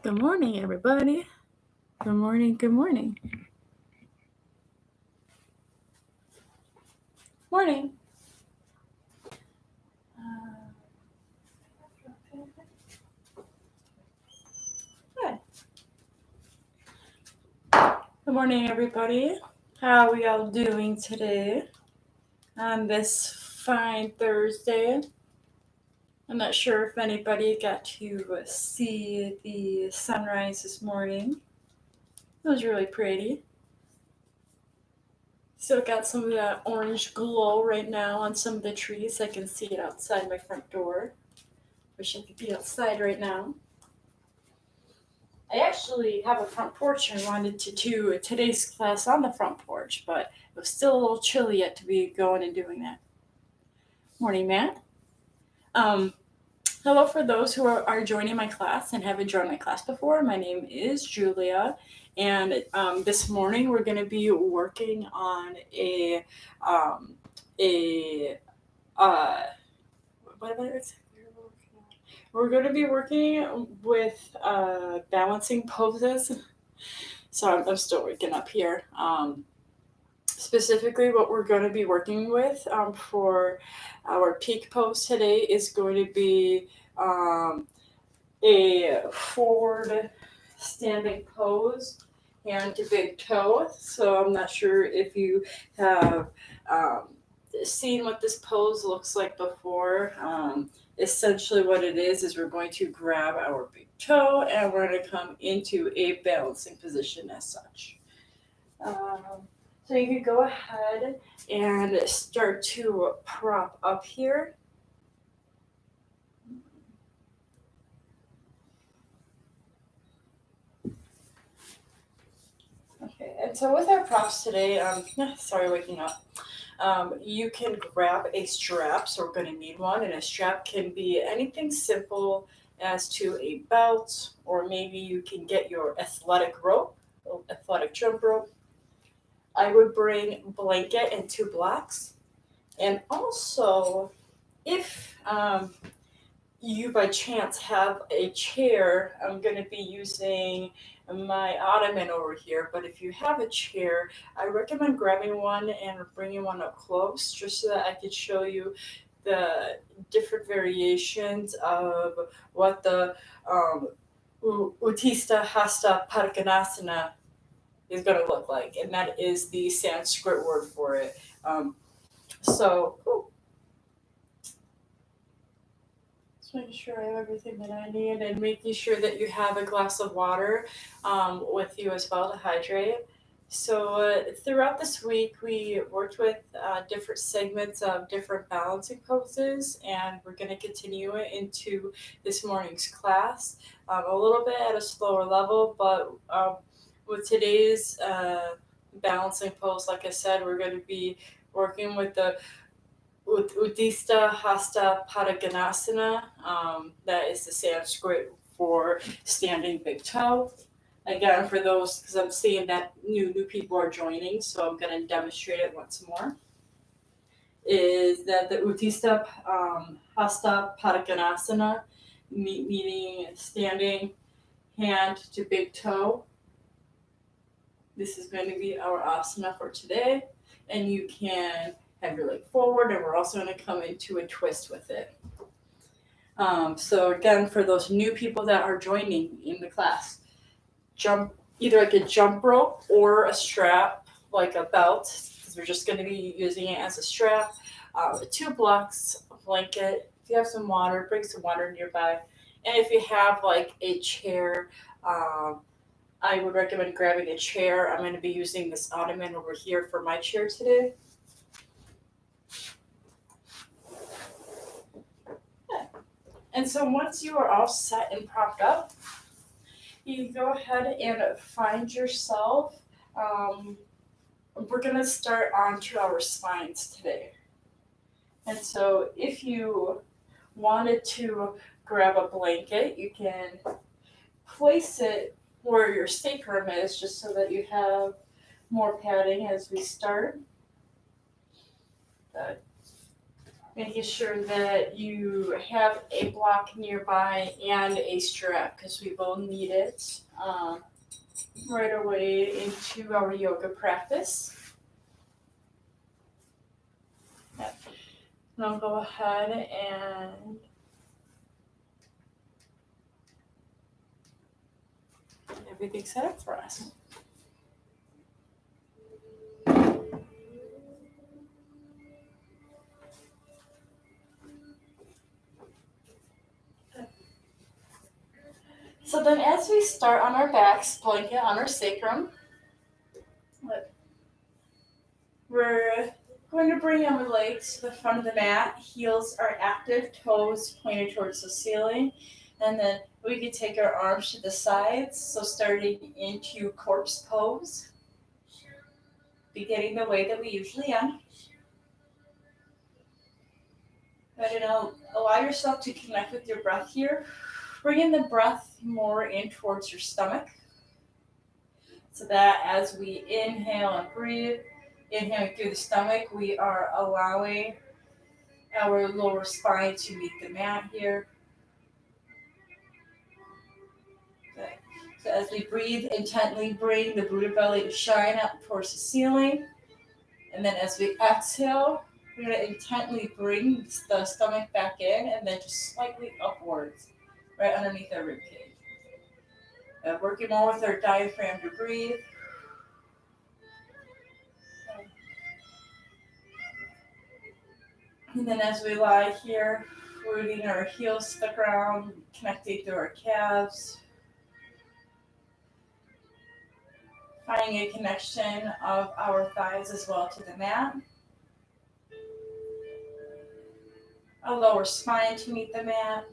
Good morning, everybody. Good morning. Good morning. Morning. Good. Good morning, everybody. How are we all doing today on this fine Thursday? I'm not sure if anybody got to see the sunrise this morning. It was really pretty. Still got some of that orange glow right now on some of the trees. I can see it outside my front door. Wish I could be outside right now. I actually have a front porch and wanted to do today's class on the front porch, but it was still a little chilly yet to be going and doing that. Morning, Matt. Hello for those who are joining my class and haven't joined my class before. My name is Julia, and this morning we're going to be working on what am I saying? We're going to be working with balancing poses. So I'm still waking up here. Specifically, what we're going to be working with for our peak pose today is going to be a forward standing pose, hand to big toe. So I'm not sure if you have seen what this pose looks like before. Essentially what it is we're going to grab our big toe and we're going to come into a balancing position as such. So you can go ahead and start to prop up here. Okay, and so with our props today, sorry waking up. You can grab a strap, so we're going to need one, and a strap can be anything simple as to a belt, or maybe you can get your athletic rope, athletic jump rope. I would bring blanket and 2 blocks, and also if you by chance have a chair, I'm going to be using my ottoman over here, but if you have a chair, I recommend grabbing one and bringing one up close just so that I could show you the different variations of what the Uttista Hasta Padganasana is going to look like, and that is the Sanskrit word for it. Just making sure I have everything that I need and making sure that you have a glass of water with you as well to hydrate. So throughout this week, we worked with different segments of different balancing poses, and we're going to continue it into this morning's class a little bit at a slower level. But with today's balancing pose, like I said, we're going to be working with the Uddista Hasta Padganasana. That is the Sanskrit for standing big toe. Again, for those, because I'm seeing that new people are joining, so I'm going to demonstrate it once more. Is that the Uddista Hasta Padganasana, meaning standing hand to big toe. This is going to be our asana for today, and you can have your leg forward, and we're also going to come into a twist with it. So again, for those new people that are joining in the class, jump either like a jump rope or a strap, like a belt, because we're just going to be using it as a strap. 2 blocks, a blanket. If you have some water, bring some water nearby. And if you have like a chair, I would recommend grabbing a chair. I'm going to be using this ottoman over here for my chair today. And so once you are all set and propped up, you go ahead and find yourself. We're going to start onto our spines today. And so if you wanted to grab a blanket, you can place it where your sacrum is just so that you have more padding as we start. Making sure that you have a block nearby and a strap because we will need it right away into our yoga practice. Yep. And I'll go ahead and get everything set up for us. So then as we start on our backs, blanket on our sacrum, we're going to bring our legs to the front of the mat. Heels are active, toes pointed towards the ceiling. And then we can take our arms to the sides. So starting into corpse pose, beginning the way that we usually end. And allow yourself to connect with your breath here. Bringing the breath more in towards your stomach. So that as we inhale and breathe, inhaling through the stomach, we are allowing our lower spine to meet the mat here. Okay. So as we breathe intently, bring the Buddha belly to shine up towards the ceiling. And then as we exhale, we're going to intently bring the stomach back in and then just slightly upwards, right underneath our rib cage. Working more with our diaphragm to breathe. And then as we lie here, rooting our heels to the ground, connecting through our calves. Finding a connection of our thighs as well to the mat. A lower spine to meet the mat.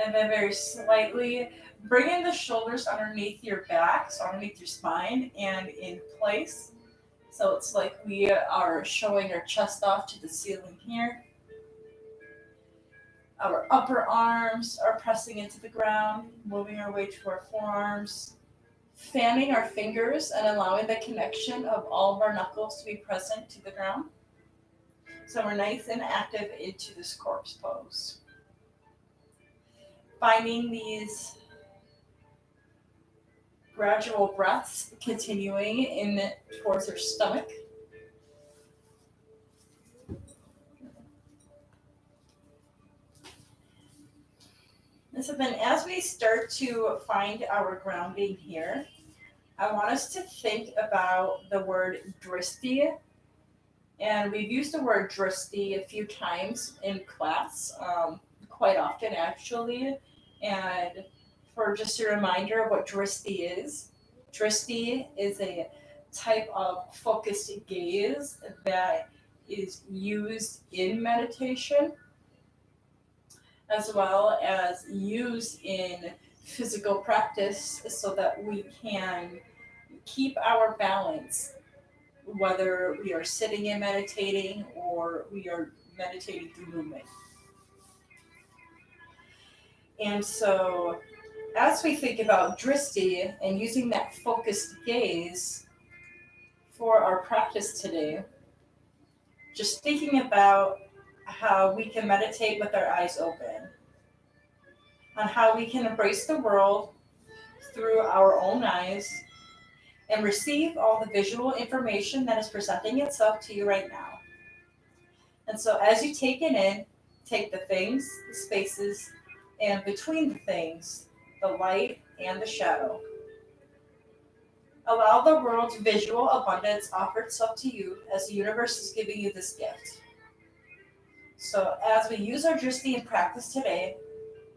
And then very slightly bringing the shoulders underneath your back, so underneath your spine and in place. So it's like we are showing our chest off to the ceiling here. Our upper arms are pressing into the ground, moving our way to our forearms, fanning our fingers and allowing the connection of all of our knuckles to be present to the ground. So we're nice and active into this corpse pose. Finding these gradual breaths continuing in towards our stomach. And so then as we start to find our grounding here, I want us to think about the word drishti. And we've used the word drishti a few times in class, quite often actually. And for just a reminder of what drishti is a type of focused gaze that is used in meditation as well as used in physical practice so that we can keep our balance, whether we are sitting and meditating or we are meditating through movement. And so as we think about drishti and using that focused gaze for our practice today, just thinking about how we can meditate with our eyes open, on how we can embrace the world through our own eyes and receive all the visual information that is presenting itself to you right now. And so as you take it in, take the things, the spaces, and between the things, the light and the shadow. Allow the world's visual abundance offer itself to you as the universe is giving you this gift. So as we use our drishti in practice today,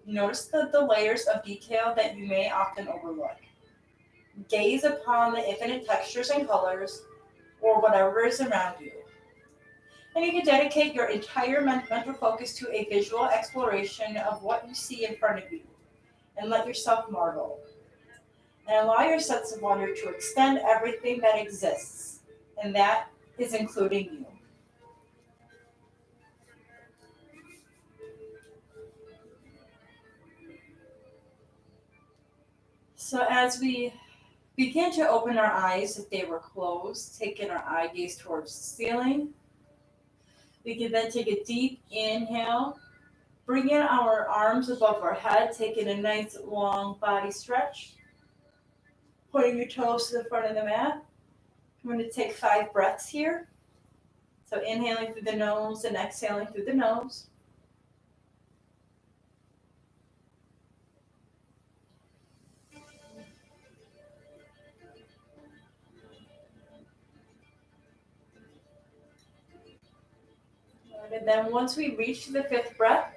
notice the layers of detail that you may often overlook. Gaze upon the infinite textures and colors or whatever is around you. And you can dedicate your entire mental focus to a visual exploration of what you see in front of you and let yourself marvel. And allow your sense of wonder to extend everything that exists, and that is including you. So as we Begin to open our eyes if they were closed, taking our eye gaze towards the ceiling. We can then take a deep inhale, bring in our arms above our head, taking a nice long body stretch, pointing your toes to the front of the mat. I'm going to take 5 breaths here. So inhaling through the nose and exhaling through the nose. And then once we reach the 5th breath,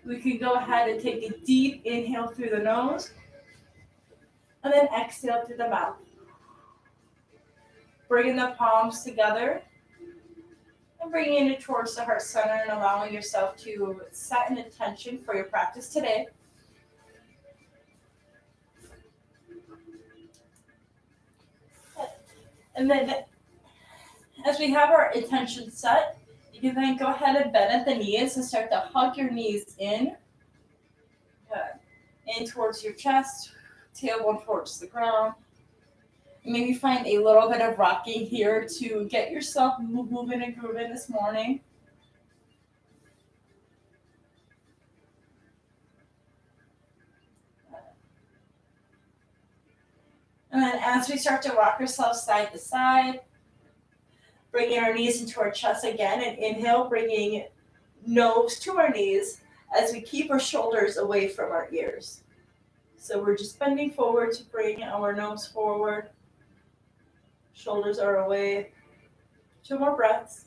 we can go ahead and take a deep inhale through the nose and then exhale through the mouth. Bringing the palms together and bringing it towards the heart center and allowing yourself to set an intention for your practice today. And then as we have our intention set, you can then go ahead and bend at the knees and start to hug your knees in towards your chest, tailbone towards the ground. And maybe find a little bit of rocking here to get yourself moving and grooving this morning. And then as we start to rock ourselves side to side, bringing our knees into our chest again, and inhale, bringing nose to our knees as we keep our shoulders away from our ears. So we're just bending forward to bring our nose forward. Shoulders are away. 2 more breaths.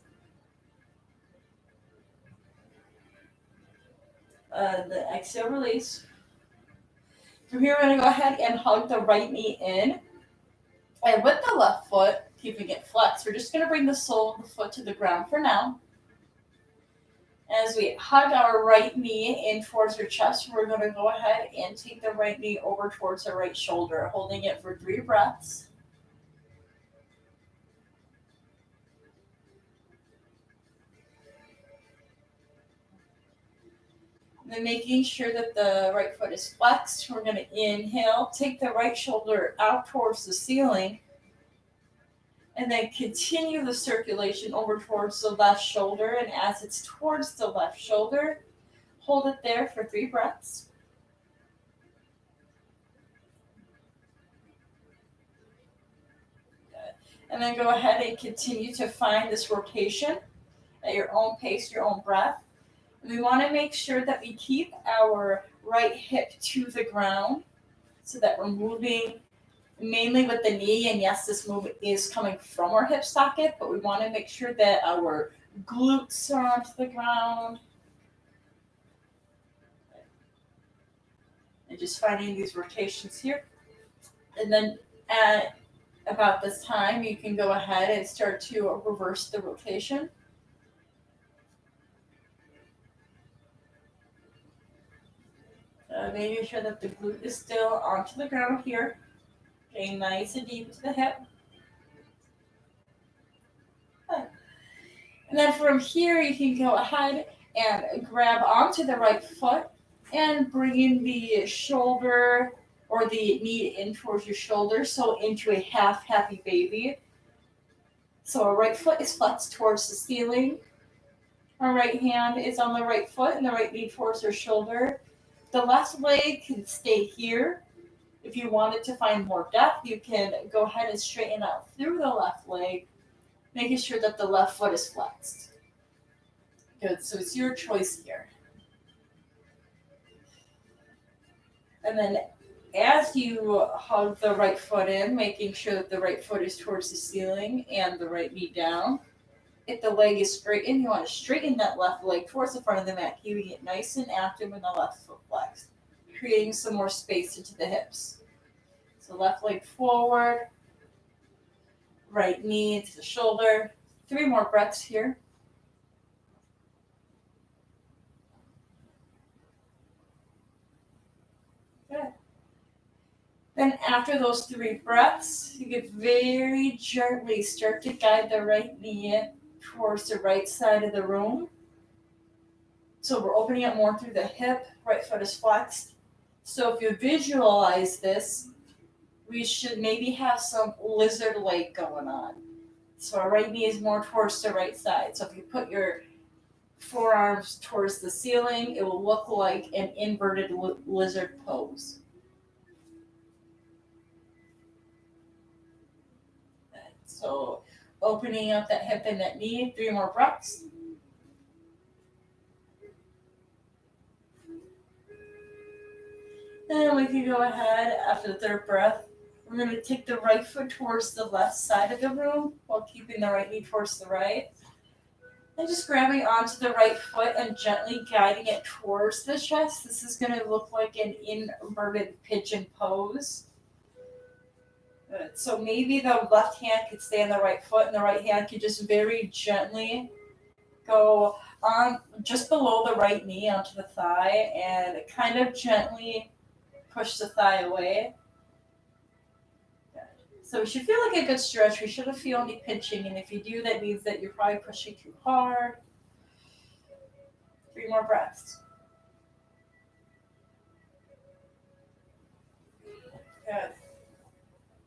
The exhale, release. From here, we're going to go ahead and hug the right knee in. And with the left foot, keeping it flexed, we're just going to bring the sole of the foot to the ground for now. As we hug our right knee in towards your chest, we're going to go ahead and take the right knee over towards the right shoulder, holding it for 3 breaths. And then making sure that the right foot is flexed, we're going to inhale, take the right shoulder out towards the ceiling, and then continue the circulation over towards the left shoulder. And as it's towards the left shoulder, hold it there for 3 breaths. Good. And then go ahead and continue to find this rotation at your own pace, your own breath. We want to make sure that we keep our right hip to the ground so that we're moving mainly with the knee. And yes, this movement is coming from our hip socket, but we want to make sure that our glutes are onto the ground. And just finding these rotations here. And then at about this time, you can go ahead and start to reverse the rotation. Making sure that the glute is still onto the ground here. Getting nice and deep to the hip. Good. And then from here, you can go ahead and grab onto the right foot and bringing the shoulder or the knee in towards your shoulder, so into a half happy baby. So our right foot is flexed towards the ceiling. Our right hand is on the right foot and the right knee towards our shoulder. The left leg can stay here. If you wanted to find more depth, you can go ahead and straighten out through the left leg, making sure that the left foot is flexed. Good, so it's your choice here. And then as you hug the right foot in, making sure that the right foot is towards the ceiling and the right knee down. If the leg is straightened, you want to straighten that left leg towards the front of the mat, keeping it nice and active with the left foot flexed, creating some more space into the hips. So left leg forward, right knee into the shoulder. 3 more breaths here. Good. Then after those 3 breaths, you can very gently start to guide the right knee towards the right side of the room. So we're opening up more through the hip, right foot is flexed. So if you visualize this, we should maybe have some lizard leg going on. So our right knee is more towards the right side. So if you put your forearms towards the ceiling, it will look like an inverted lizard pose. So opening up that hip and that knee, 3 more breaths. Then we can go ahead after the third breath. We're going to take the right foot towards the left side of the room while keeping the right knee towards the right. And just grabbing onto the right foot and gently guiding it towards the chest. This is going to look like an inverted pigeon pose. Good. So maybe the left hand could stay on the right foot and the right hand could just very gently go on just below the right knee onto the thigh and kind of gently push the thigh away. Good. So we should feel like a good stretch. We shouldn't feel any pinching, and if you do, that means that you're probably pushing too hard. 3 more breaths. Good.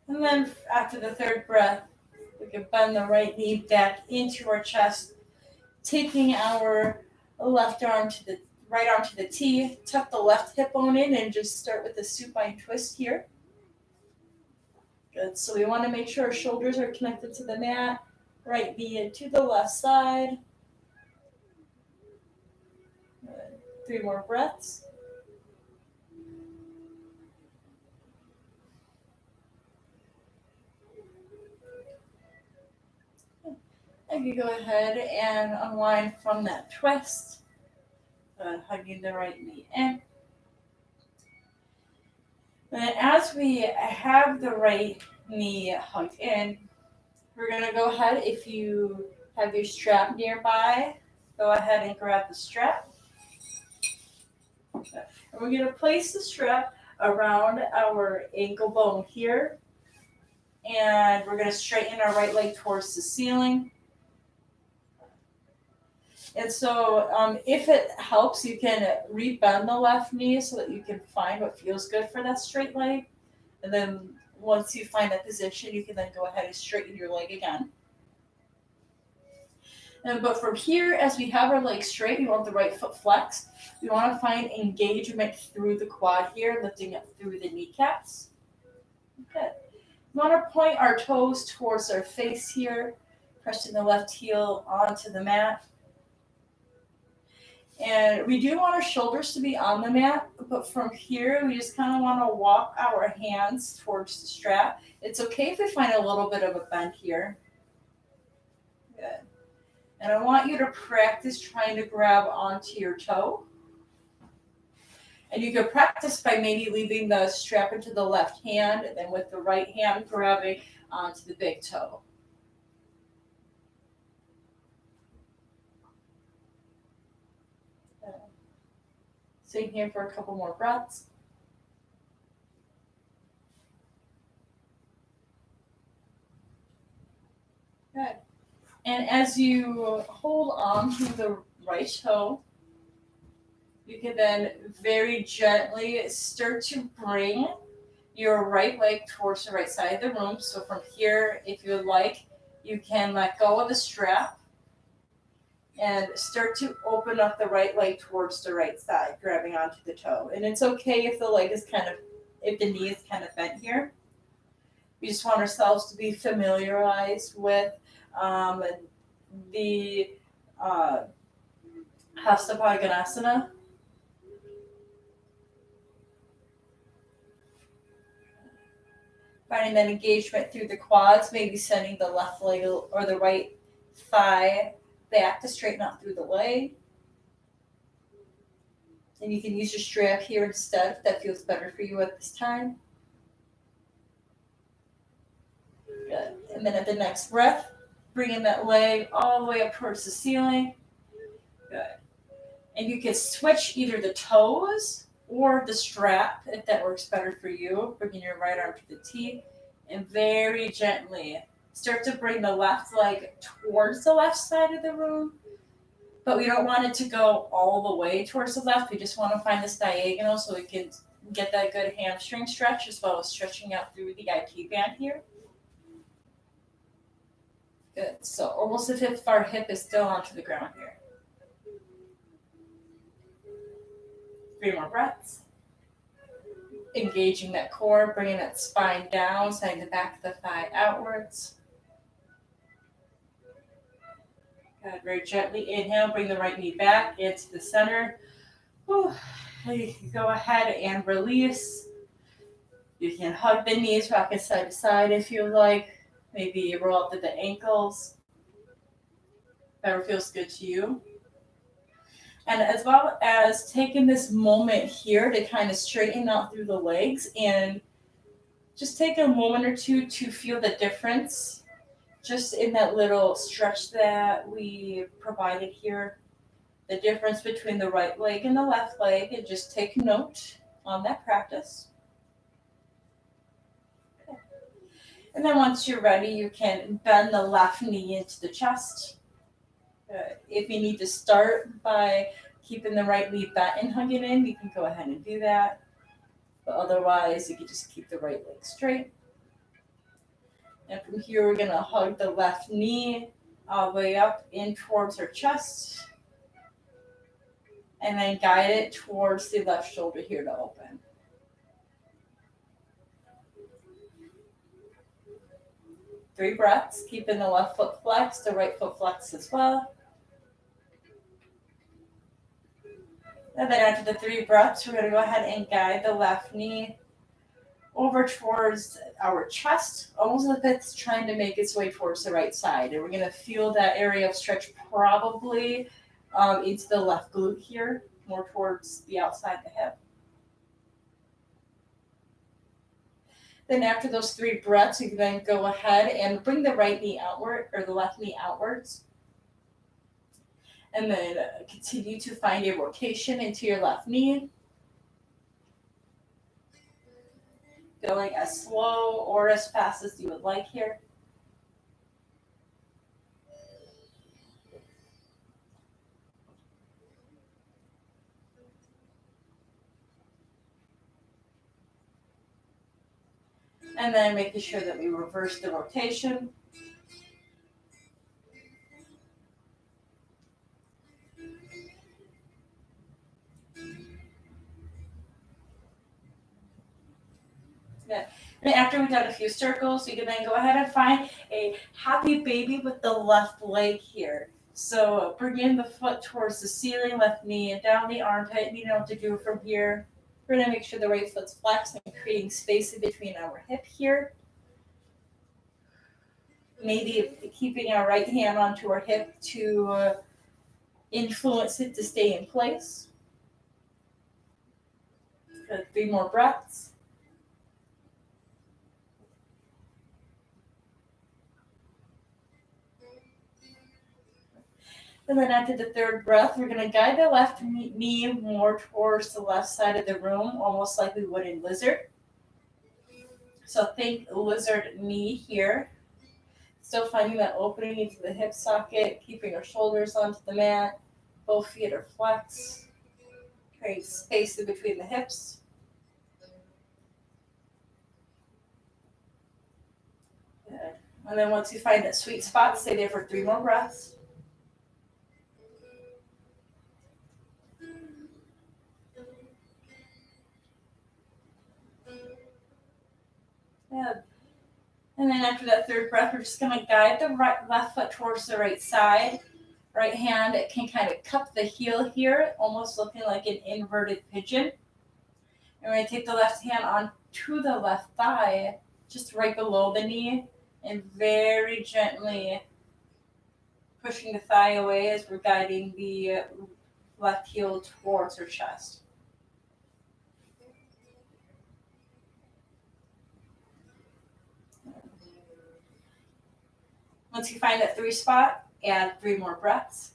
And then after the third breath, we can bend the right knee back into our chest, taking our left arm to the right arm to the T, tuck the left hip bone in, and just start with the supine twist here. Good. So we want to make sure our shoulders are connected to the mat, right knee to the left side. Good. 3 more breaths. And you go ahead and unwind from that twist, hugging the right knee in. And as we have the right knee hugged in, we're going to go ahead, if you have your strap nearby, go ahead and grab the strap. And we're going to place the strap around our ankle bone here. And we're going to straighten our right leg towards the ceiling. And so if it helps, you can rebend the left knee so that you can find what feels good for that straight leg. And then once you find that position, you can then go ahead and straighten your leg again. But from here, as we have our leg straight, we want the right foot flexed. We want to find engagement through the quad here, lifting up through the kneecaps. Good. We want to point our toes towards our face here, pressing the left heel onto the mat. And we do want our shoulders to be on the mat, but from here, we just kind of want to walk our hands towards the strap. It's okay if we find a little bit of a bend here. Good. And I want you to practice trying to grab onto your toe. And you can practice by maybe leaving the strap into the left hand, and then with the right hand grabbing onto the big toe. Sitting here for a couple more breaths. Good. And as you hold on to the right toe, you can then very gently start to bring your right leg towards the right side of the room. So from here, if you would like, you can let go of the strap and start to open up the right leg towards the right side, grabbing onto the toe. And it's okay if the leg is if the knee is kind of bent here. We just want ourselves to be familiarized with the Hasta Padganasana. Finding that engagement through the quads, maybe sending the left leg or the right thigh back to straighten out through the leg. And you can use your strap here instead if that feels better for you at this time. Good. And then at the next breath, bringing that leg all the way up towards the ceiling. Good. And you can switch either the toes or the strap if that works better for you. Bringing your right arm to the T and very gently start to bring the left leg towards the left side of the room. But we don't want it to go all the way towards the left. We just want to find this diagonal so we can Get that good hamstring stretch as well as stretching out through the IT band here. Good. So almost as if our hip is still onto the ground here. 3 more breaths. Engaging that core, bringing that spine down, sending the back of the thigh outwards. Good. Very gently inhale, bring the right knee back into the center. Whew. You can go ahead and release. You can hug the knees, rock it side to side if you like. Maybe roll up to the ankles. Whatever feels good to you. And as well as taking this moment here to kind of straighten out through the legs and just take a moment or two to feel the difference just in that little stretch that we provided here. The difference between the right leg and the left leg, and just take note on that practice. Okay. And then once you're ready, you can bend the left knee into the chest. If you need to start by keeping the right knee bent and hugging in, you can go ahead and do that. But otherwise, you can just keep the right leg straight. And from here, we're going to hug the left knee all the way up in towards our chest. And then guide it towards the left shoulder here to open. Three breaths, keeping the left foot flexed, the right foot flexed as well. And then after the 3 breaths, we're going to go ahead and guide the left knee over towards our chest, almost as if it's trying to make its way towards the right side. And we're going to feel that area of stretch probably into the left glute here, more towards the outside of the hip. Then after those 3 breaths, you can then go ahead and bring the right knee outward, or the left knee outwards. And then continue to find a rotation into your left knee. Going as slow or as fast as you would like here. And then making sure that we reverse the rotation. Good. And after we've done a few circles, you can then go ahead and find a happy baby with the left leg here. So bring in the foot towards the ceiling, left knee and down the armpit. You know what to do from here. We're going to make sure the right foot's flexed and creating space in between our hip here. Maybe keeping our right hand onto our hip to influence it to stay in place. Good. 3 more breaths. And then after the 3rd breath, we're going to guide the left knee more towards the left side of the room, almost like we would in lizard. So think lizard knee here. Still finding that opening into the hip socket, keeping our shoulders onto the mat. Both feet are flexed. Create space in between the hips. Good. And then once you find that sweet spot, stay there for 3 more breaths. Good. And then after that 3rd breath, we're just going to guide the left foot towards the right side. Right hand, it can kind of cup the heel here, almost looking like an inverted pigeon. And we're going to take the left hand onto the left thigh, just right below the knee, and very gently pushing the thigh away as we're guiding the left heel towards her chest. Once you find that 3 spot, add 3 more breaths.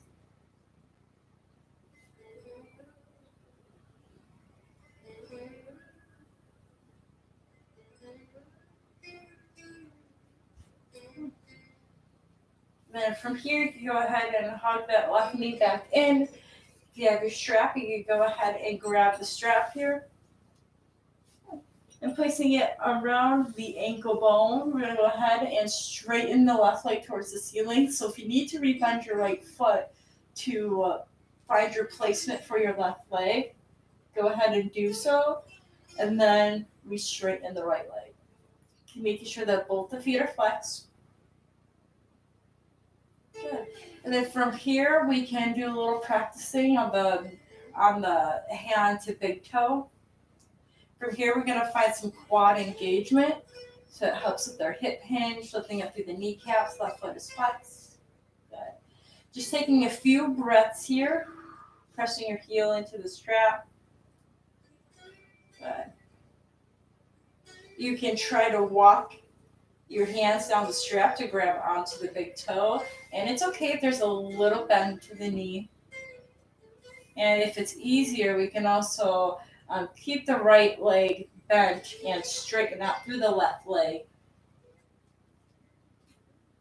Then from here, you can go ahead and hug that left knee back in. If you have your strap, you can go ahead and grab the strap here. And placing it around the ankle bone, we're going to go ahead and straighten the left leg towards the ceiling. So if you need to rebend your right foot to find your placement for your left leg, go ahead and do so. And then we straighten the right leg. Making sure that both the feet are flexed. Good. And then from here, we can do a little practicing on the hand to big toe. From here, we're going to find some quad engagement. So it helps with our hip hinge, lifting up through the kneecaps, left foot is flexed. Good. Just taking a few breaths here, pressing your heel into the strap. Good. You can try to walk your hands down the strap to grab onto the big toe. And it's okay if there's a little bend to the knee. And if it's easier, we can also keep the right leg bent and straighten out through the left leg.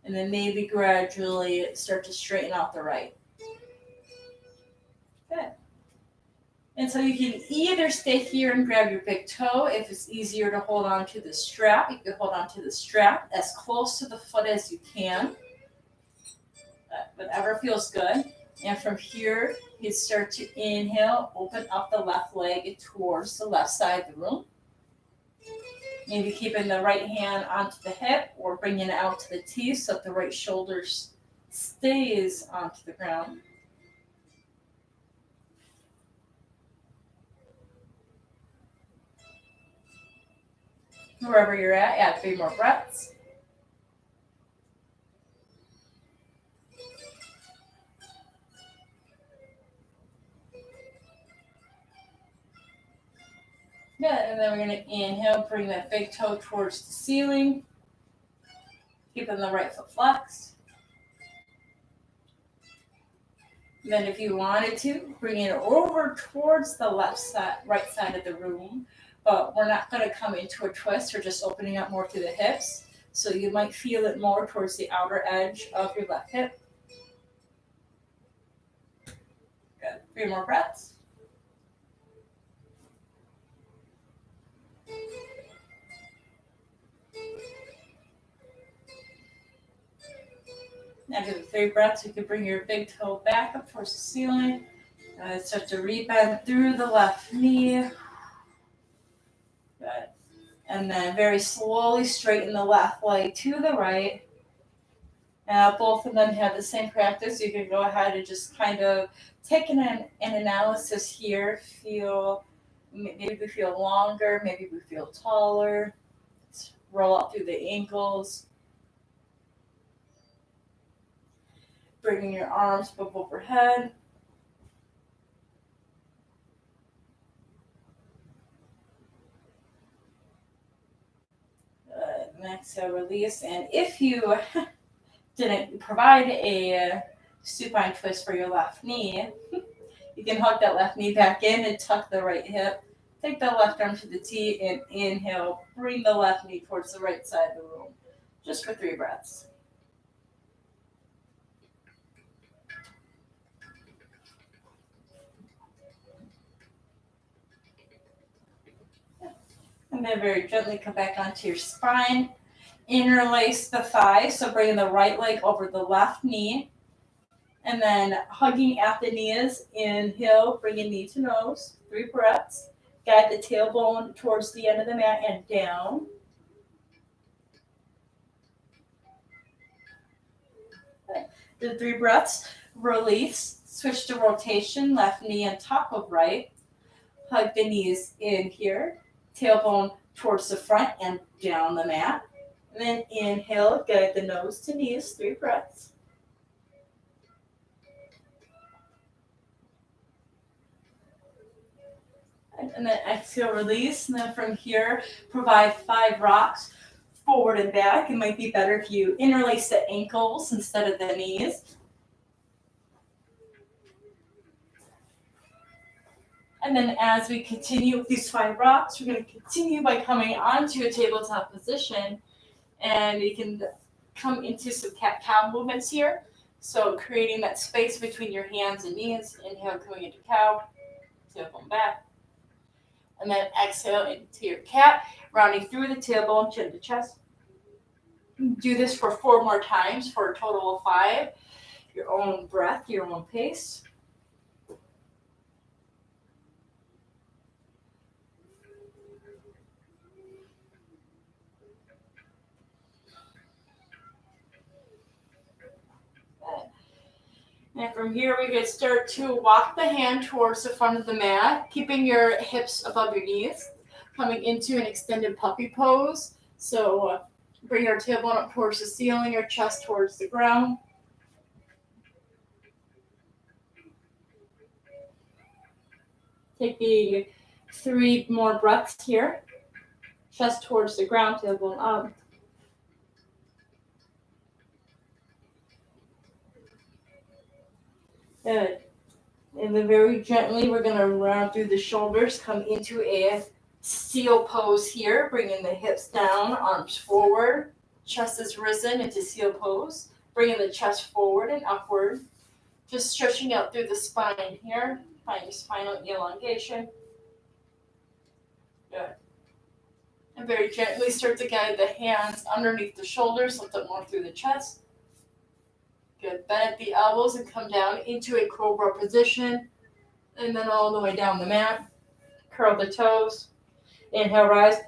And then maybe gradually start to straighten out the right. Good. And so you can either stay here and grab your big toe. If it's easier to hold on to the strap, you can hold on to the strap as close to the foot as you can. Whatever feels good. And from here, you start to inhale, open up the left leg towards the left side of the room. Maybe keeping the right hand onto the hip or bringing it out to the T so that the right shoulder stays onto the ground. Wherever you're at, add 3 more breaths. Good, and then we're going to inhale, bring that big toe towards the ceiling, keeping the right foot flexed. Then if you wanted to, bring it over towards the right side of the room, but we're not going to come into a twist. We're just opening up more to the hips. So you might feel it more towards the outer edge of your left hip. Good, 3 more breaths. After the 3 breaths, you can bring your big toe back up towards the ceiling. Start to rebend through the left knee. Good. And then very slowly straighten the left leg to the right. Both of them have the same practice. You can go ahead and just kind of take an analysis here. Maybe we feel longer, maybe we feel taller. Let's roll out through the ankles. Bringing your arms up overhead. Exhale, release. And if you didn't provide a supine twist for your left knee, you can hug that left knee back in and tuck the right hip. Take the left arm to the T and inhale. Bring the left knee towards the right side of the room. Just for 3 breaths. And then very gently come back onto your spine. Interlace the thighs, so bringing the right leg over the left knee. And then hugging at the knees. Inhale, bringing knee to nose. 3 breaths. Guide the tailbone towards the end of the mat and down. Okay. The 3 breaths. Release. Switch to rotation. Left knee on top of right. Hug the knees in here. Tailbone towards the front and down the mat. And then inhale, guide the nose to knees, 3 breaths. And then exhale, release. And then from here, provide 5 rocks forward and back. It might be better if you interlace the ankles instead of the knees. And then as we continue with these 5 rocks, we're going to continue by coming onto a tabletop position. And you can come into some cat-cow movements here. So creating that space between your hands and knees. Inhale, coming into cow. Tailbone back. And then exhale into your cat, rounding through the tailbone, chin to chest. Do this for 4 more times for a total of 5. Your own breath, your own pace. And from here, we can start to walk the hand towards the front of the mat, keeping your hips above your knees, coming into an extended puppy pose. So bring your tailbone up towards the ceiling, your chest towards the ground. Taking 3 more breaths here. Chest towards the ground, tailbone up. Good. And then very gently, we're going to round through the shoulders, come into a seal pose here, bringing the hips down, arms forward. Chest is risen into seal pose, bringing the chest forward and upward. Just stretching out through the spine here. Find your spinal elongation. Good. And very gently start to guide the hands underneath the shoulders, lift up more through the chest. Good. Bend at the elbows and come down into a cobra position. And then all the way down the mat. Curl the toes. Inhale, rise.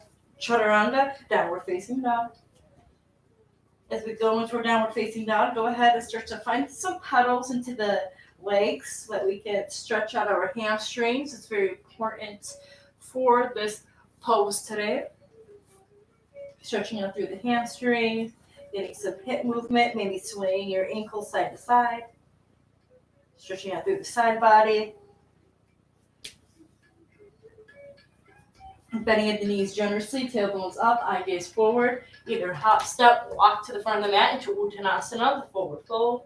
Chaturanga, downward facing dog. As we go into our downward facing dog, go ahead and start to find some pedals into the legs so that we can stretch out our hamstrings. It's very important for this pose today. Stretching out through the hamstrings, getting some hip movement, maybe swaying your ankles side to side. Stretching out through the side body. Bending at the knees generously, tailbones up, eye gaze forward. Either hop, step, walk to the front of the mat into Uttanasana, the forward fold.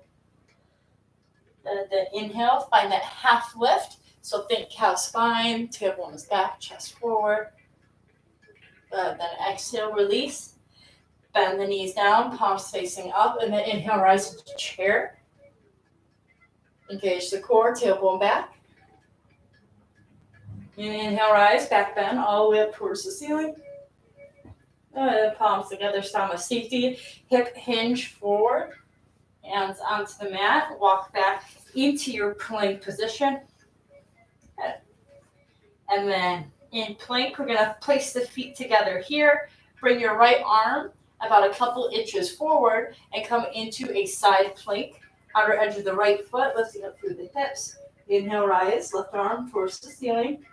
Then inhale, find that half lift. So think cow spine, tailbone is back, chest forward. Then exhale, release. Bend the knees down, palms facing up, and then inhale, rise into chair. Engage the core, tailbone back. Inhale, rise, back bend, all the way up towards the ceiling. Palms together, Samasthiti. Hip hinge forward. Hands onto the mat. Walk back into your plank position. And then in plank, we're going to place the feet together here. Bring your right arm about a couple inches forward and come into a side plank. Outer edge of the right foot, lifting up through the hips. Inhale, rise, left arm towards the ceiling.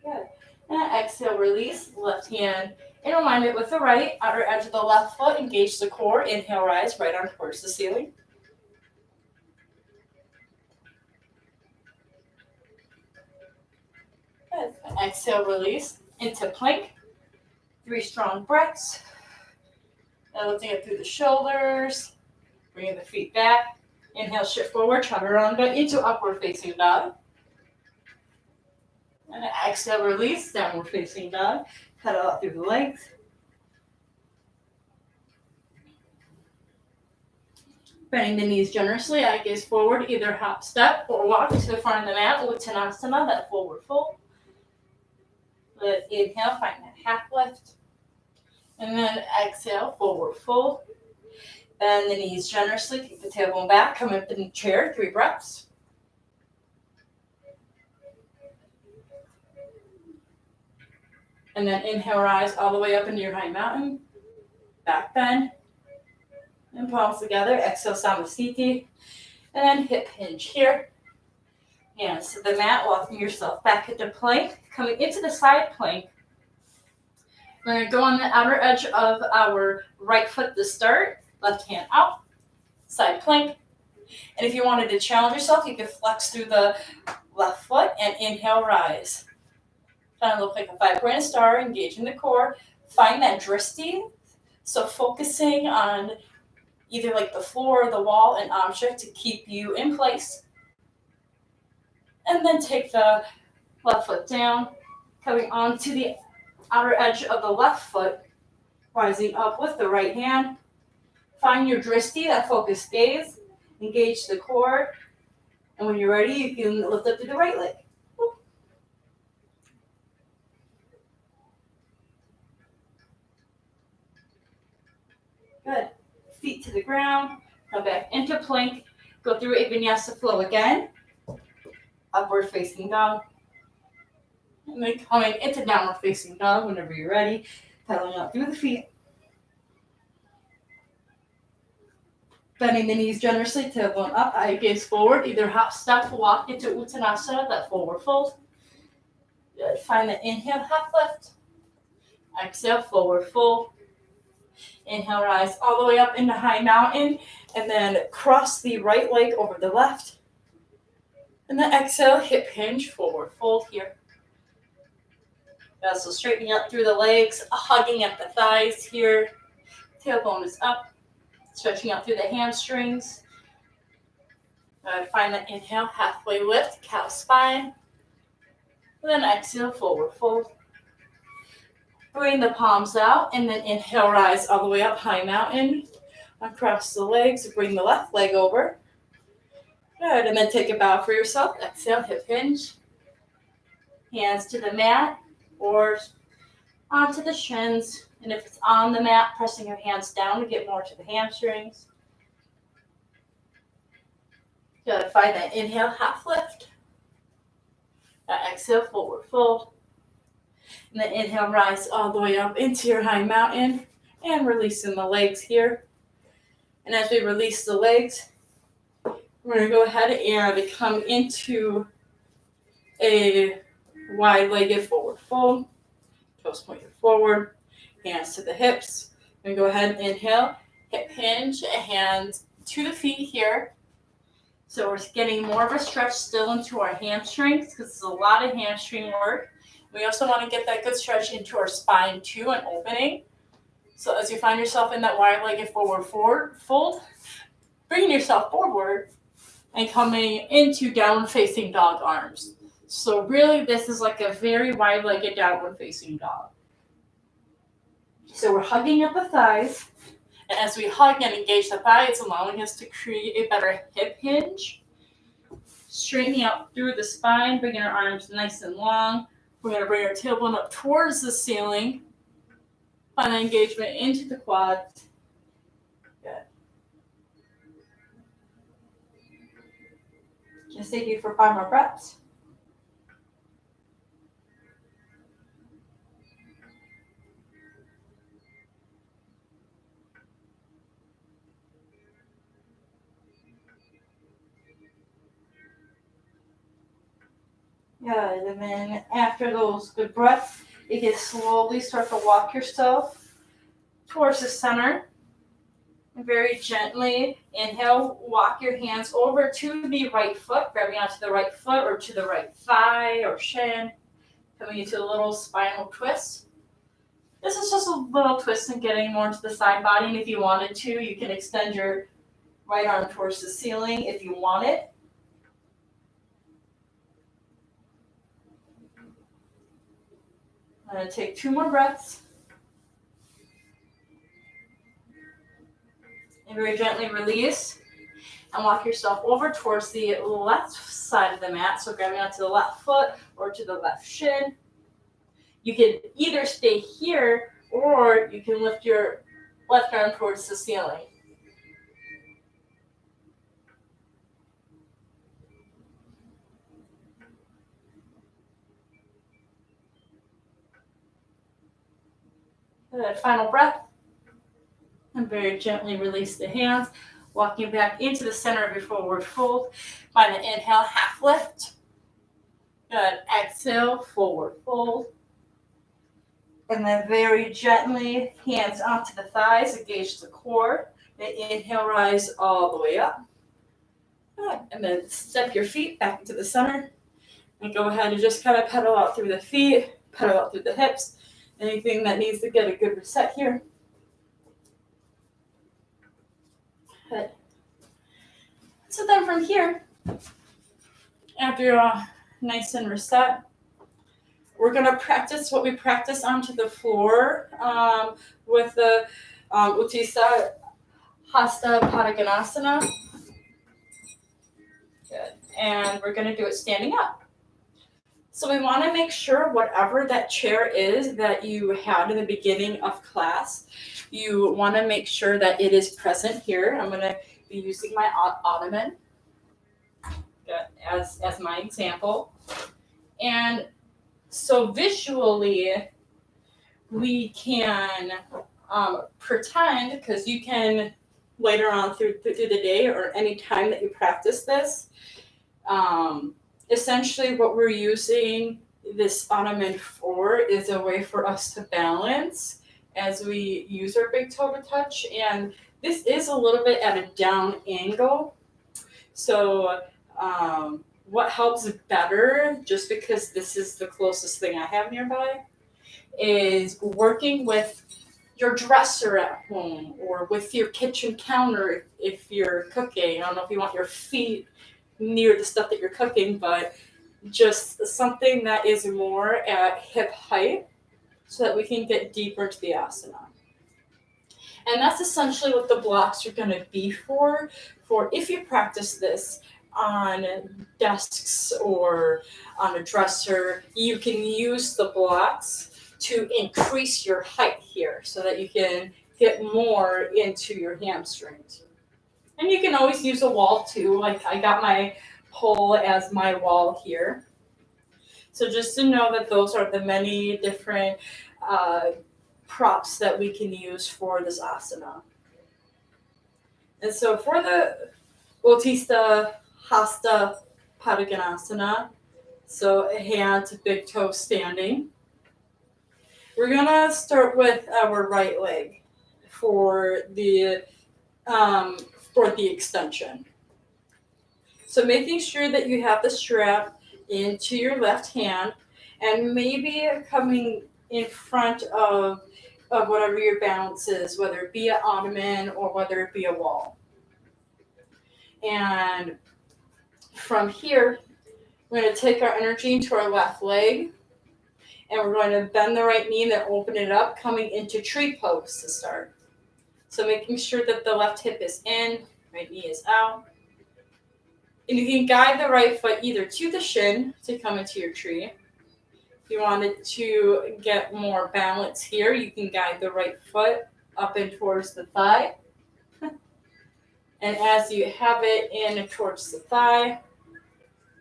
Good. And exhale, release. Left hand in alignment with the right. Outer edge of the left foot. Engage the core. Inhale, rise. Right arm towards the ceiling. Good. And exhale, release into plank. 3 strong breaths. And lifting up through the shoulders. Bringing the feet back. Inhale, shift forward. Chaturanga into upward facing dog. And exhale, release, downward facing dog. Pedal out through the legs. Bending the knees generously, eye gaze forward, either hop, step, or walk to the front of the mat, Uttanasana, that forward fold. Inhale, find that half lift. And then exhale, forward fold. Bend the knees generously, keep the tailbone back, come up in the chair, 3 breaths. And then inhale, rise all the way up into your high mountain. Back bend. And palms together. Exhale, Samasthiti. And then hip hinge here. Hands to the mat, walking yourself back into plank. Coming into the side plank. We're going to go on the outer edge of our right foot to start. Left hand out. Side plank. And if you wanted to challenge yourself, you could flex through the left foot and inhale, rise. Kind of look like a 5-pointed star, engaging the core. Find that drishti. So focusing on either like the floor or the wall, an object to keep you in place. And then take the left foot down, coming onto the outer edge of the left foot, rising up with the right hand. Find your drishti, that focused gaze. Engage the core. And when you're ready, you can lift up through the right leg. Good. Feet to the ground. Come back into plank. Go through a vinyasa flow again. Upward facing dog. And then coming into downward facing dog whenever you're ready. Pedaling up through the feet. Bending the knees generously, tailbone up, eye gaze forward. Either hop, step, walk into Uttanasana, that forward fold. Good. Find the inhale, half lift. Exhale, forward fold. Inhale, rise all the way up into high mountain. And then cross the right leg over the left. And then exhale, hip hinge, forward fold here. So straightening up through the legs, hugging at the thighs here. Tailbone is up. Stretching out through the hamstrings. Find the inhale, halfway lift, cow spine. And then exhale, forward fold. Bring the palms out, and then inhale, rise all the way up, high mountain. Across the legs, bring the left leg over. Good, and then take a bow for yourself. Exhale, hip hinge. Hands to the mat or onto the shins. And if it's on the mat, pressing your hands down to get more to the hamstrings. Good, find that inhale, half lift. Exhale, forward fold. And then inhale, rise all the way up into your high mountain. And releasing the legs here. And as we release the legs, we're going to go ahead and come into a wide-legged forward fold. Toes pointed forward. Hands to the hips. We're going to go ahead and inhale. Hip hinge. Hands to the feet here. So we're getting more of a stretch still into our hamstrings because it's a lot of hamstring work. We also want to get that good stretch into our spine too and opening. So as you find yourself in that wide-legged forward fold, bringing yourself forward and coming into downward-facing dog arms. So really this is like a very wide-legged downward-facing dog. So we're hugging at the thighs. And as we hug and engage the thigh, it's allowing us to create a better hip hinge. Straightening out through the spine, bringing our arms nice and long. We're going to bring our tailbone up towards the ceiling. Find engagement into the quads. Good. Just take you for 5 more breaths. Good, and then after those good breaths, you can slowly start to walk yourself towards the center. And very gently, inhale, walk your hands over to the right foot, grabbing onto the right foot or to the right thigh or shin, coming into a little spinal twist. This is just a little twist and getting more into the side body, and if you wanted to, you can extend your right arm towards the ceiling if you want it. I'm going to take 2 more breaths. And very gently release. And walk yourself over towards the left side of the mat. So grabbing onto the left foot or to the left shin. You can either stay here or you can lift your left arm towards the ceiling. Good. Final breath. And very gently release the hands. Walking back into the center of your forward fold. Find an inhale, half lift. Good. Exhale, forward fold. And then very gently, hands onto the thighs, engage the core. Then inhale, rise all the way up. Good. And then step your feet back into the center. And go ahead and just kind of pedal out through the feet, pedal out through the hips. Anything that needs to get a good reset here. Good. So then from here, after you're nice and reset, we're going to practice what we practice onto the floor with the Utthita Hasta Padangusthasana. Good. and we're gonna do it standing up. So we wanna make sure whatever that chair is that you had in the beginning of class, you wanna make sure that it is present here. I'm gonna be using my ottoman as my example. And so visually, we can pretend, because you can later on through the day or any time that you practice this, essentially what we're using this ottoman for is a way for us to balance as we use our big toe to touch. And this is a little bit at a down angle. So what helps better, just because this is the closest thing I have nearby, is working with your dresser at home or with your kitchen counter if you're cooking. I don't know if you want your feet near the stuff that you're cooking, but just something that is more at hip height so that we can get deeper into the asana. And that's essentially what the blocks are going to be for if you practice this on desks or on a dresser, you can use the blocks to increase your height here so that you can get more into your hamstrings. And you can always use a wall too. Like I got my pole as my wall here. So just to know that those are the many different props that we can use for this asana. And so for the Uttista Hasta Padangusthasana, so hand to big toe standing, we're gonna start with our right leg for the extension. So making sure that you have the strap into your left hand and maybe coming in front of whatever your balance is, whether it be an ottoman or whether it be a wall. And from here, we're going to take our energy into our left leg, and we're going to bend the right knee and then open it up, coming into tree pose to start. So making sure that the left hip is in, right knee is out. And you can guide the right foot either to the shin to come into your tree. If you wanted to get more balance here, you can guide the right foot up and towards the thigh. And as you have it in towards the thigh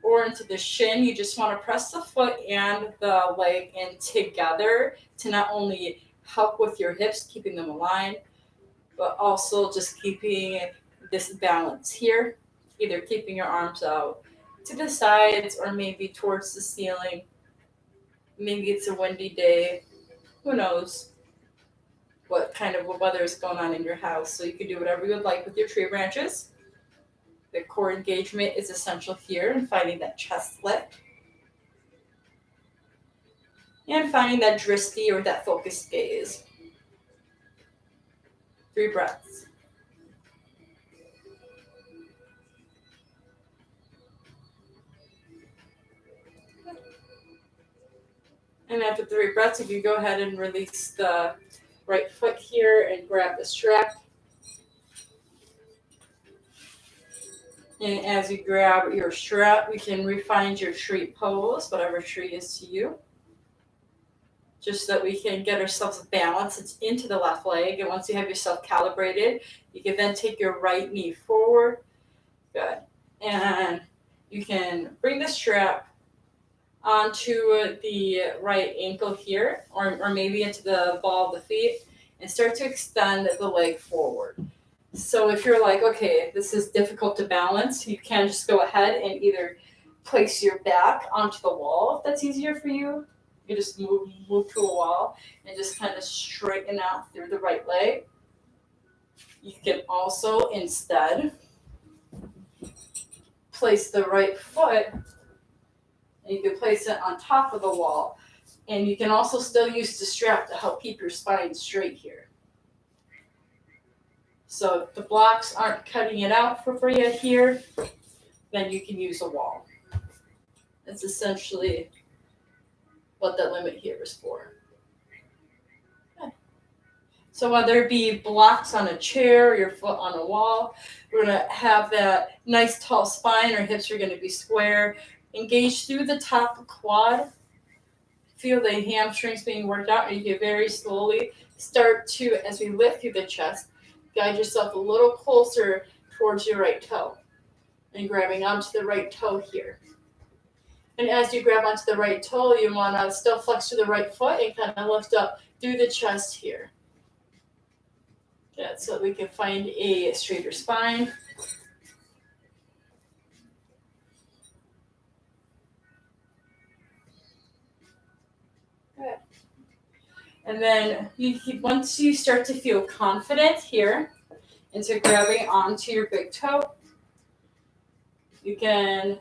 or into the shin, you just want to press the foot and the leg in together to not only help with your hips, keeping them aligned, but also just keeping this balance here, either keeping your arms out to the sides or maybe towards the ceiling. Maybe it's a windy day. Who knows what kind of weather is going on in your house. So you can do whatever you would like with your tree branches. The core engagement is essential here in finding that chest lift. And finding that drishti or that focused gaze. 3 breaths. And after 3 breaths, if you go ahead and release the right foot here and grab the strap. And as you grab your strap, we can refine your tree pose, whatever tree is to you. Just so that we can get ourselves balanced into the left leg. And once you have yourself calibrated, you can then take your right knee forward. Good. And you can bring the strap onto the right ankle here, or maybe into the ball of the feet, and start to extend the leg forward. So if you're like, okay, this is difficult to balance, you can just go ahead and either place your back onto the wall if that's easier for you. You just move to a wall and just kind of straighten out through the right leg. You can also instead place the right foot, and you can place it on top of the wall. And you can also still use the strap to help keep your spine straight here. So if the blocks aren't cutting it out for you here, then you can use a wall. That's essentially what that limit here is for. Okay. So whether it be blocks on a chair, your foot on a wall, we're gonna have that nice tall spine. Our hips are gonna be square. Engage through the top quad. Feel the hamstrings being worked out, and you can very slowly start to, as we lift through the chest, guide yourself a little closer towards your right toe. And grabbing onto the right toe here. And as you grab onto the right toe, you want to still flex to the right foot and kind of lift up through the chest here. Good, so we can find a straighter spine. Good. And then once you start to feel confident here into grabbing onto your big toe, you can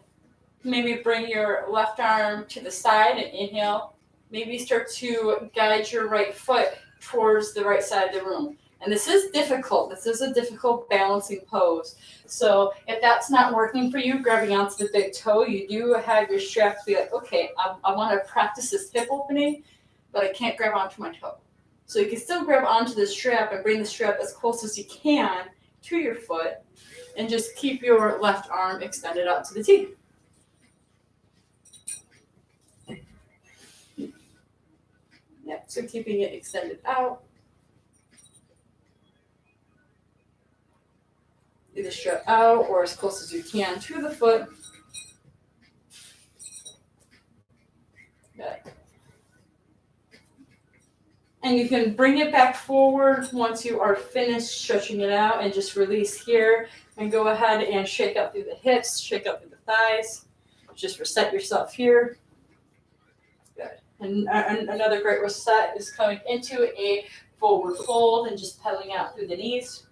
maybe bring your left arm to the side and inhale. Maybe start to guide your right foot towards the right side of the room. And this is difficult. This is a difficult balancing pose. So if that's not working for you, grabbing onto the big toe, you do have your strap to be like, okay, I want to practice this hip opening, but I can't grab onto my toe. So you can still grab onto the strap and bring the strap as close as you can to your foot and just keep your left arm extended out to the T. Yep, so keeping it extended out. Either strap out or as close as you can to the foot. Good. And you can bring it back forward once you are finished stretching it out and just release here and go ahead and shake out through the hips, shake out through the thighs. Just reset yourself here. Good. And another great reset is coming into a forward fold and just pedaling out through the knees.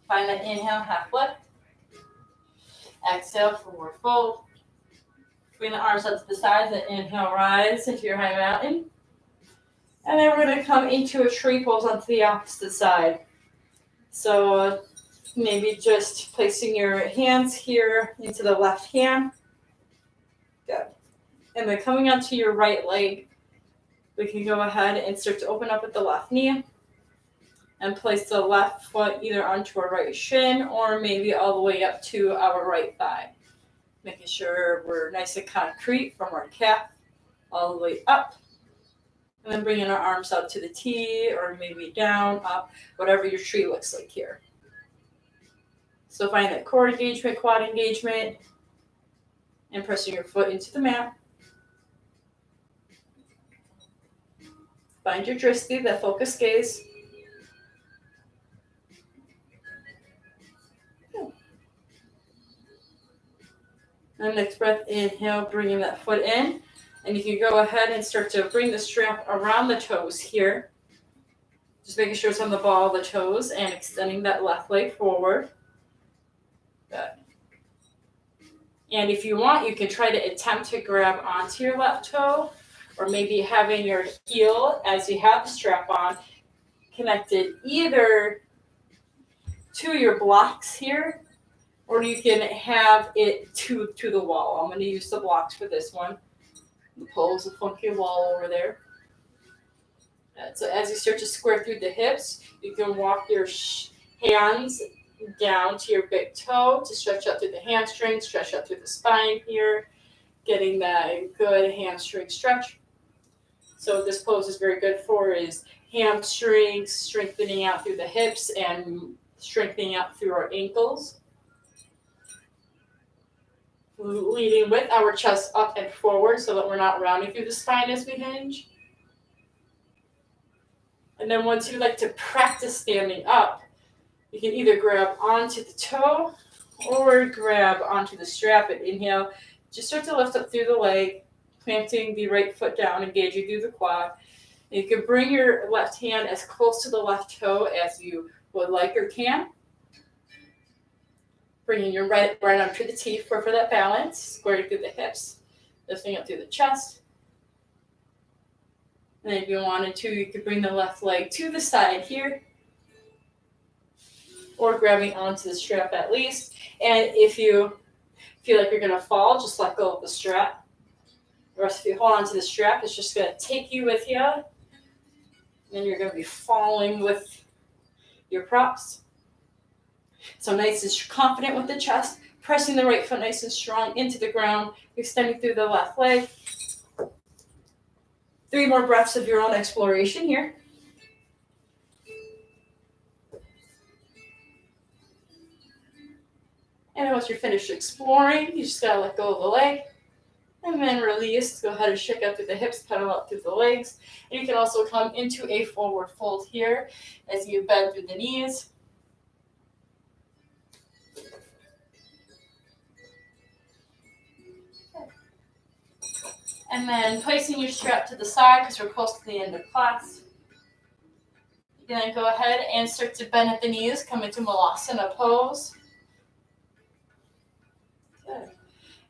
Find that inhale, half lift. Exhale, forward fold. Bring the arms up to the sides and inhale, rise into your high mountain. And then we're going to come into a tree pose onto the opposite side. So maybe just placing your hands here into the left hand. Good. And then coming onto your right leg, we can go ahead and start to open up with the left knee and place the left foot either onto our right shin or maybe all the way up to our right thigh. Making sure we're nice and concrete from our calf all the way up. And then bringing our arms out to the T or maybe down, up, whatever your tree looks like here. So find that core engagement, quad engagement, and pressing your foot into the mat. Find your drishti, that focused gaze. And next breath, inhale, bringing that foot in. And you can go ahead and start to bring the strap around the toes here. Just making sure it's on the ball of the toes and extending that left leg forward. Good. And if you want, you can try to attempt to grab onto your left toe, or maybe having your heel, as you have the strap on, connected either to your blocks here, or you can have it to the wall. I'm going to use the blocks for this one. The pole's a funky wall over there. So as you start to square through the hips, you can walk your hands down to your big toe to stretch out through the hamstring, stretch out through the spine here, getting that good hamstring stretch. So this pose is very good for is hamstrings, strengthening out through the hips and strengthening out through our ankles. Leading with our chest up and forward so that we're not rounding through the spine as we hinge. And then once you like to practice standing up, you can either grab onto the toe or grab onto the strap and inhale. Just start to lift up through the leg, planting the right foot down, engaging through the quad. And you can bring your left hand as close to the left toe as you would like or can. Bringing your right arm to the T for that balance, squaring through the hips, lifting up through the chest. And if you wanted to, you could bring the left leg to the side here, or grabbing onto the strap at least. And if you feel like you're gonna fall, just let go of the strap. The rest of you hold on to the strap. It's just gonna take you with you. And then you're gonna be falling with your props. So nice and confident with the chest, pressing the right foot nice and strong into the ground, extending through the left leg. 3 more breaths of your own exploration here. And once you're finished exploring, you just gotta let go of the leg. And then release. Go ahead and shake out through the hips, pedal out through the legs. And you can also come into a forward fold here as you bend through the knees. And then placing your strap to the side because we're close to the end of class. You can then go ahead and start to bend at the knees, come into Malasana pose. Good.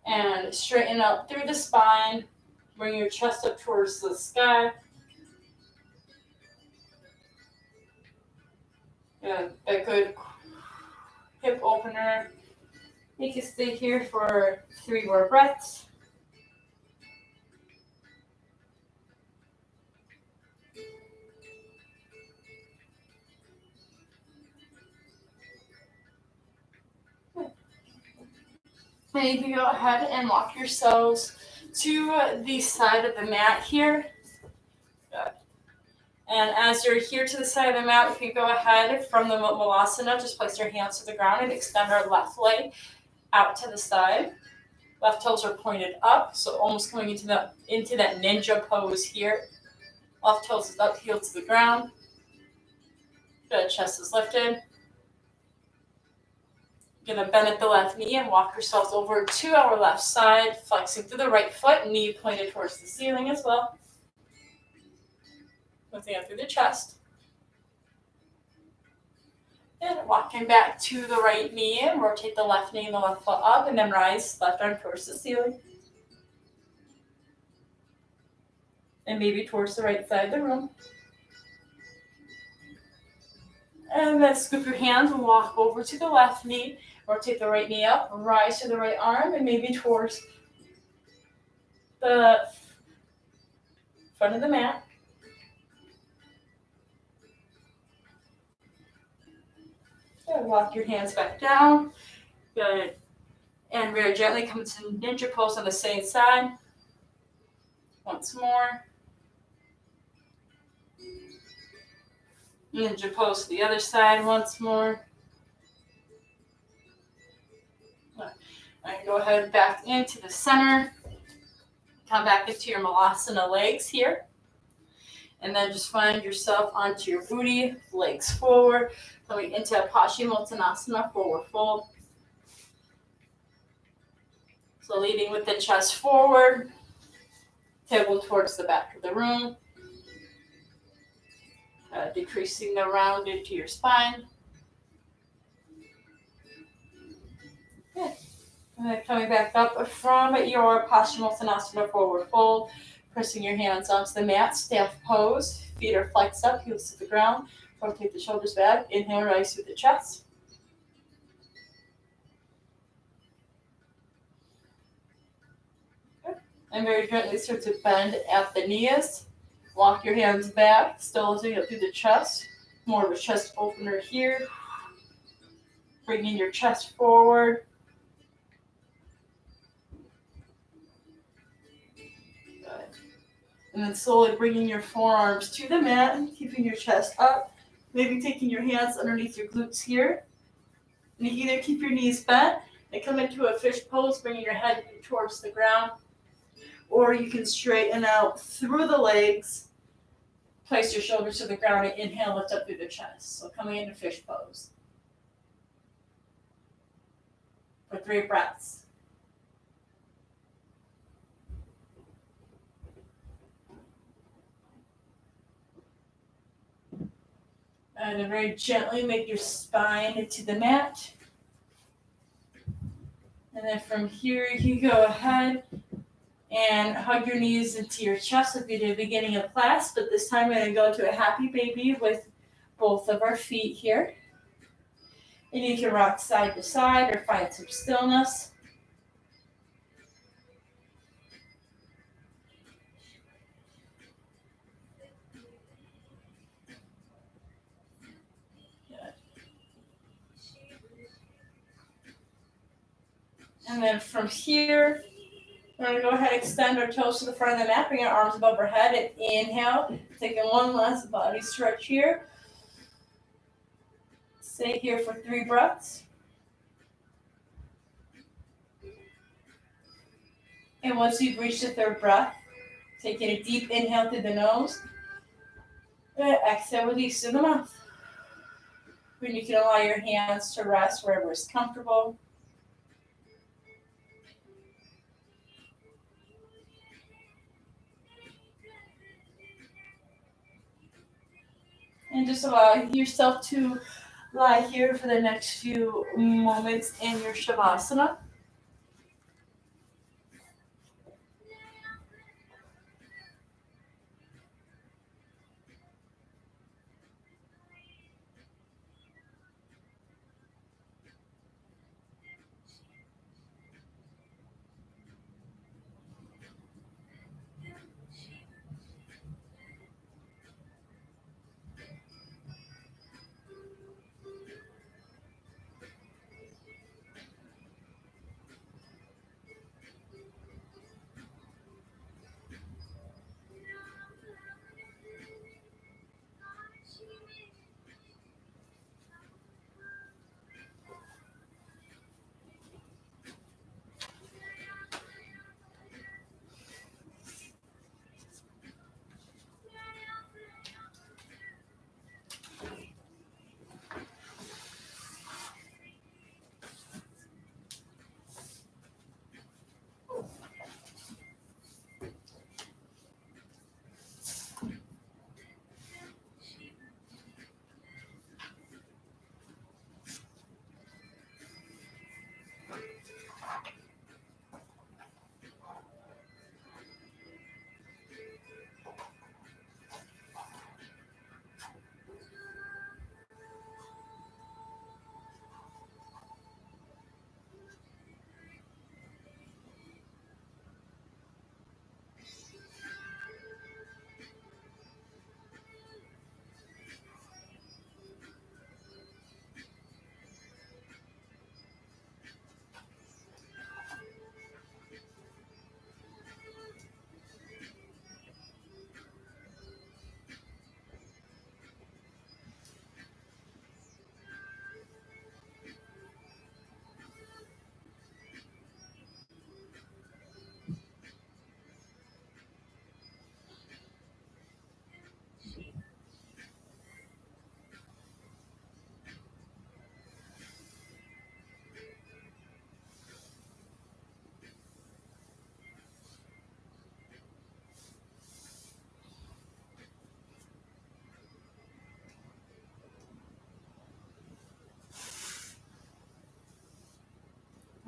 And straighten up through the spine. Bring your chest up towards the sky. Good. A good hip opener. You can stay here for 3 more breaths. And you can go ahead and walk yourselves to the side of the mat here. Good. And as you're here to the side of the mat, you can go ahead from the Malasana, just place your hands to the ground and extend our left leg out to the side. Left toes are pointed up, so almost coming into that ninja pose here. Left toes is up, heel to the ground. Good, chest is lifted. You're gonna bend at the left knee and walk yourselves over to our left side, flexing through the right foot, knee pointed towards the ceiling as well. Lifting up through the chest. And walking back to the right knee and rotate the left knee and the left foot up, and then rise left arm towards the ceiling. And maybe towards the right side of the room. And then scoop your hands and walk over to the left knee. Rotate the right knee up, rise to the right arm, and maybe towards the front of the mat. And walk your hands back down. Good. And very gently come to ninja pose on the same side. Once more. Ninja pose to the other side once more. And go ahead back into the center. Come back into your Malasana legs here. And then just find yourself onto your booty, legs forward. Coming into Paschimottanasana, forward fold. So leading with the chest forward. Tailbone towards the back of the room. Decreasing the round into your spine. Good. And then coming back up from your Paschimottanasana forward fold, pressing your hands onto the mat, staff pose, feet are flexed up, heels to the ground, rotate the shoulders back, inhale, rise through the chest. Good. And very gently start to bend at the knees, walk your hands back, still lifting up through the chest, more of a chest opener here, bringing your chest forward. And then slowly bringing your forearms to the mat, keeping your chest up. Maybe taking your hands underneath your glutes here. And you can either keep your knees bent and come into a fish pose, bringing your head towards the ground. Or you can straighten out through the legs. Place your shoulders to the ground and inhale, lift up through the chest. So coming into fish pose. For 3 breaths. And then very gently make your spine to the mat. And then from here, you go ahead and hug your knees into your chest like we did at the beginning of class. But this time, we're going to go to a happy baby with both of our feet here. And you can rock side to side or find some stillness. And then from here, we're going to go ahead and extend our toes to the front of the mat, bring our arms above our head, and inhale. Taking one last body stretch here. Stay here for 3 breaths. And once you've reached the 3rd breath, taking a deep inhale through the nose, and exhale, release through the mouth. Then you can allow your hands to rest wherever is comfortable. And just allow yourself to lie here for the next few moments in your Shavasana.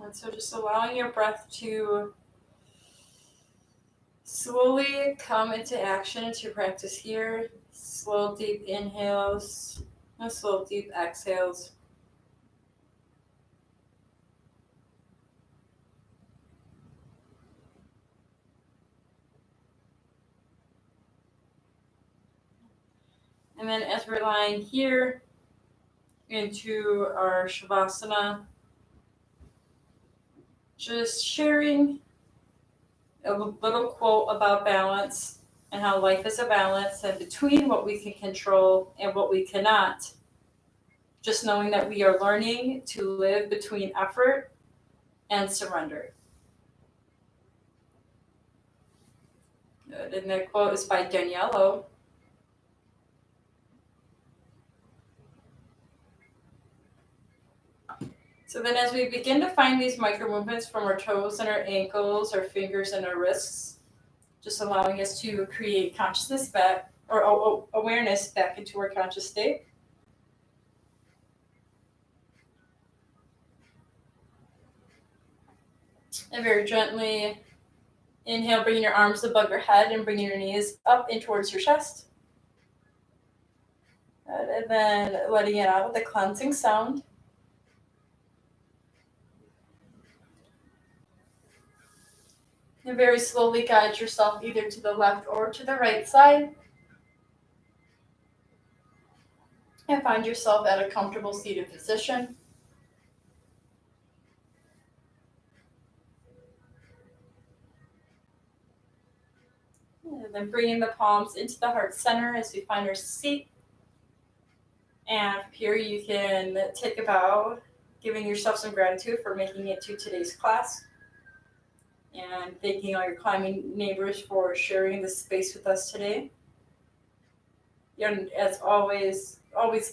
And so just allowing your breath to slowly come into action into your practice here. Slow, deep inhales and slow, deep exhales. And then as we're lying here into our Shavasana, just sharing a little quote about balance and how life is a balance and between what we can control and what we cannot. Just knowing that we are learning to live between effort and surrender. Good. And the quote is by Daniello. So then as we begin to find these micro movements from our toes and our ankles, our fingers and our wrists, just allowing us to create consciousness back or awareness back into our conscious state. And very gently inhale, bringing your arms above your head and bringing your knees up in towards your chest. Good. And then letting it out with a cleansing sound. And very slowly guide yourself either to the left or to the right side. And find yourself at a comfortable seated position. And then bringing the palms into the heart center as we find our seat. And from here you can take a bow, giving yourself some gratitude for making it to today's class. And thanking all your climbing neighbors for sharing this space with us today. And as always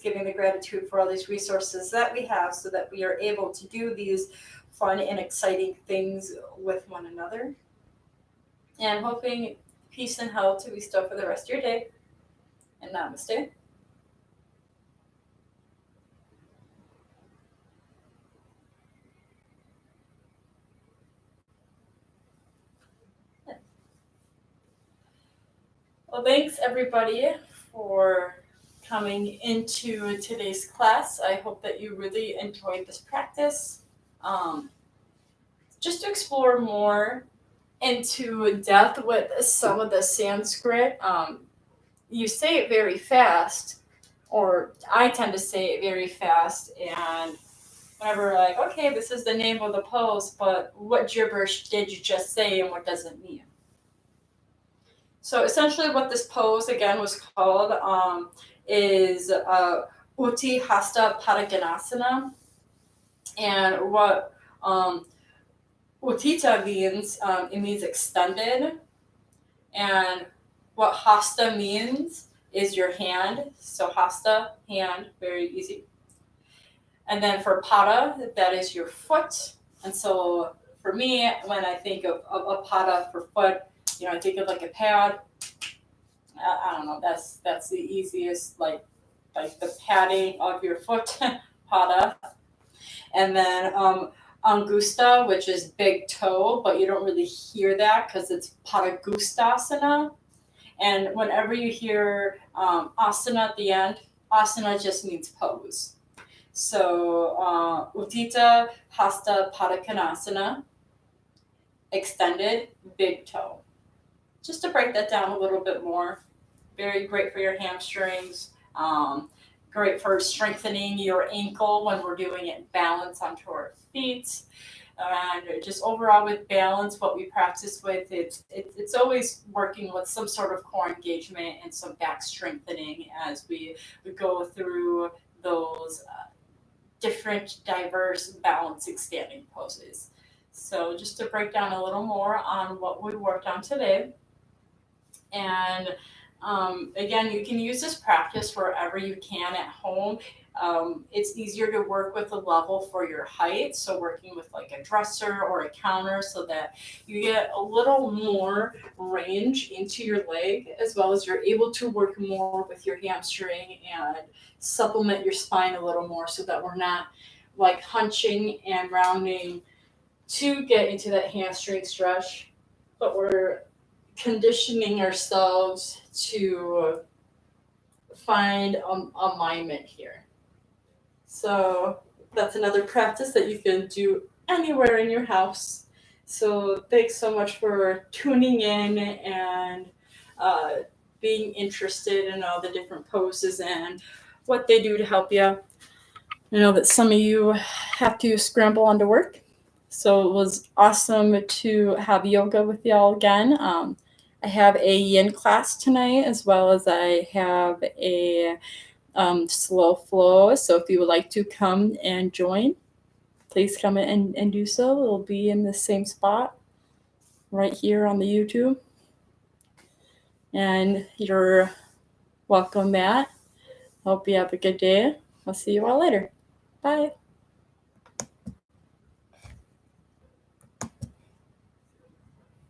giving the gratitude for all these resources that we have so that we are able to do these fun and exciting things with one another. And hoping peace and health to bestow for the rest of your day. And namaste. Well, thanks everybody for coming into today's class. I hope that you really enjoyed this practice. Just to explore more into depth with some of the Sanskrit, you say it very fast, or I tend to say it very fast, and whenever like, okay, this is the name of the pose, but what gibberish did you just say and what does it mean? So essentially what this pose again was called is Uti Hasta Padagannasana. And what Utthita means, it means extended. And what hasta means is your hand. So hasta, hand, very easy. And then for pada, that is your foot. And so for me, when I think of a pada for foot, I think of like a pad. I don't know, that's the easiest, like the padding of your foot, pada. And then angusta, which is big toe, but you don't really hear that because it's padagustasana. And whenever you hear asana at the end, asana just means pose. So Utthita Hasta Padagannasana, extended big toe. Just to break that down a little bit more, very great for your hamstrings, great for strengthening your ankle when we're doing it balance onto our feet. And just overall with balance, what we practice with, it's always working with some sort of core engagement and some back strengthening as we go through those different, diverse, balancing standing poses. So just to break down a little more on what we worked on today. And again, you can use this practice wherever you can at home. It's easier to work with a level for your height, so working with like a dresser or a counter so that you get a little more range into your leg, as well as you're able to work more with your hamstring and supplement your spine a little more so that we're not like hunching and rounding to get into that hamstring stretch, but we're conditioning ourselves to find alignment here. So that's another practice that you can do anywhere in your house. So thanks so much for tuning in and being interested in all the different poses and what they do to help you. I know that some of you have to scramble on to work. So it was awesome to have yoga with y'all again. I have a yin class tonight, as well as I have a slow flow. So if you would like to come and join, please come in and do so. It'll be in the same spot right here on the YouTube. And you're welcome, Matt. Hope you have a good day. I'll see you all later. Bye.